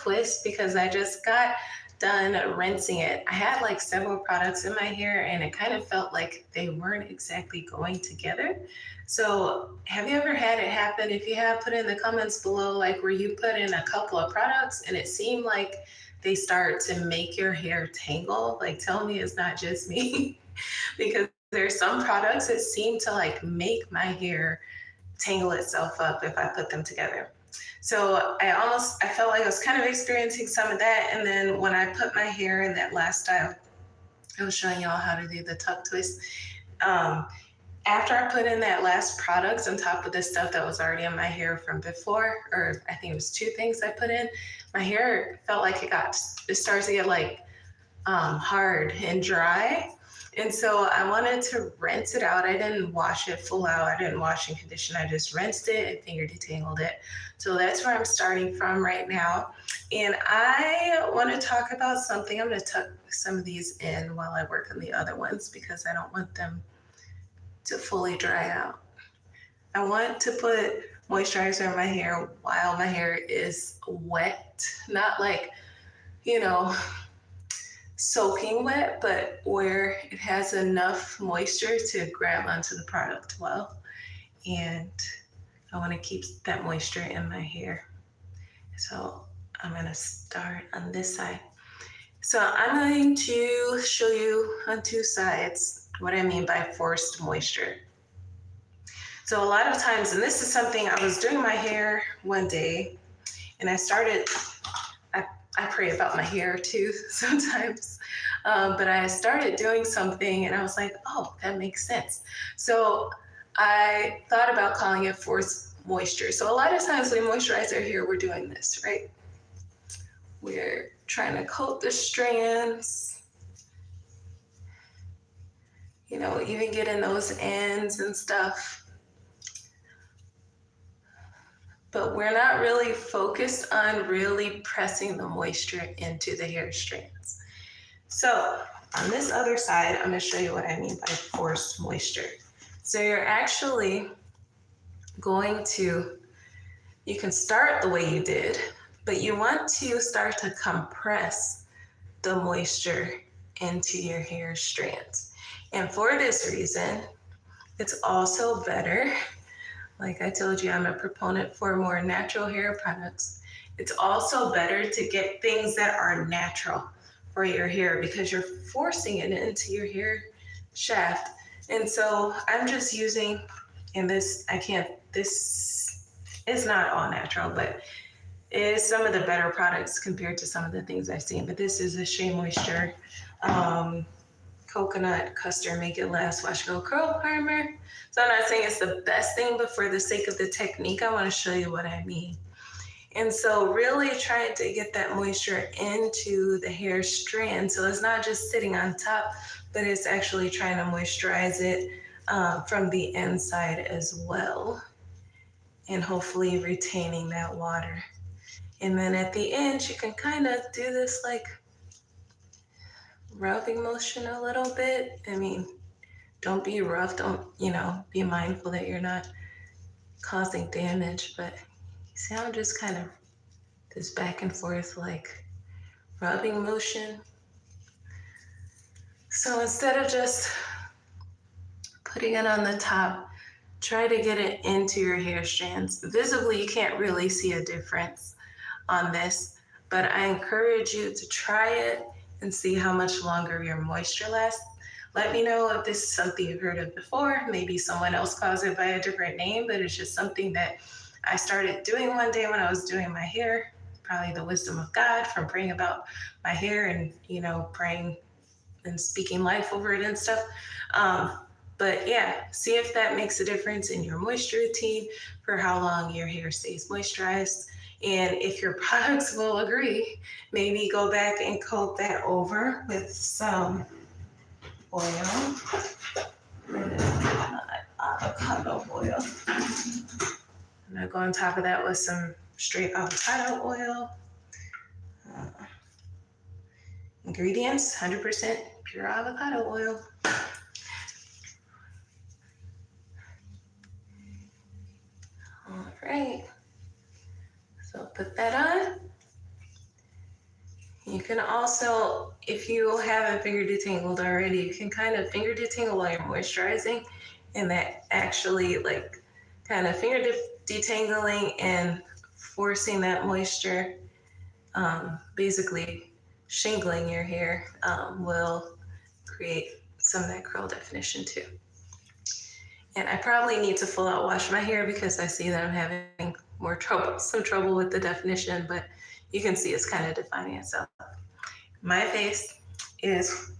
twist because I just got done rinsing it. I had like several products in my hair and it kind of felt like they weren't exactly going together. So, have you ever had it happen? If you have, put in the comments below, like where you put in a couple of products and it seemed like they start to make your hair tangle. Like, tell me it's not just me because there's some products that seem to like make my hair tangle itself up if I put them together. So I felt like I was kind of experiencing some of that. And then when I put my hair in that last style, I was showing y'all how to do the tuck twist. Um, After I put in that last product on top of the stuff that was already in my hair from before, or I think it was two things I put in, my hair felt like it starts to get like hard and dry. And so I wanted to rinse it out. I didn't wash it full out. I didn't wash and condition. I just rinsed it and finger detangled it. So that's where I'm starting from right now. And I want to talk about something. I'm going to tuck some of these in while I work on the other ones because I don't want them to fully dry out. I want to put moisturizer in my hair while my hair is wet, not like, you know, soaking wet, but where it has enough moisture to grab onto the product well. And I want to keep that moisture in my hair. So I'm going to start on this side. So I'm going to show you on two sides what I mean by forced moisture. So a lot of times, and this is something I was doing my hair one day, and I pray about my hair too sometimes. But I started doing something and I was like, oh, that makes sense. So I thought about calling it forced moisture. So a lot of times we moisturize our hair, we're doing this, right? We're trying to coat the strands, even getting those ends and stuff. But we're not really focused on really pressing the moisture into the hair strands. So on this other side, I'm going to show you what I mean by forced moisture. So you're actually you can start the way you did, but you want to start to compress the moisture into your hair strands. And for this reason, it's also better. Like I told you, I'm a proponent for more natural hair products. It's also better to get things that are natural for your hair because you're forcing it into your hair shaft. And so I'm just using, this is not all natural, but it is some of the better products compared to some of the things I've seen. But this is a Shea Moisture Coconut Custard Make It Last Wash Go Curl Primer. So I'm not saying it's the best thing, but for the sake of the technique, I want to show you what I mean. And so really trying to get that moisture into the hair strand. So it's not just sitting on top, but it's actually trying to moisturize it from the inside as well. And hopefully retaining that water. And then at the end, you can kind of do this like rubbing motion a little bit. I mean, don't be rough. Don't, be mindful that you're not causing damage. But you see, I'm just kind of this back and forth like rubbing motion. So instead of just putting it on the top, try to get it into your hair strands. Visibly, you can't really see a difference on this, but I encourage you to try it and see how much longer your moisture lasts. Let me know if this is something you've heard of before. Maybe someone else calls it by a different name, but it's just something that I started doing one day when I was doing my hair. Probably the wisdom of God from praying about my hair and, praying and speaking life over it and stuff. But yeah, see if that makes a difference in your moisture routine for how long your hair stays moisturized. And if your products will agree, maybe go back and coat that over with some oil, avocado oil. I'm gonna go on top of that with some straight avocado oil. Ingredients, 100% pure avocado oil. All right, so put that on. You can also, if you haven't finger detangled already, you can kind of finger detangle while you're moisturizing, and that actually like kind of detangling and forcing that moisture, basically shingling your hair, will create some of that curl definition too. And I probably need to full out wash my hair because I see that I'm having some trouble with the definition, but you can see it's kind of defining itself. My face is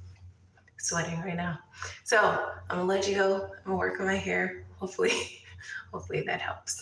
sweating right now. So I'm gonna let you go. I'm gonna work on my hair. Hopefully, hopefully that helps.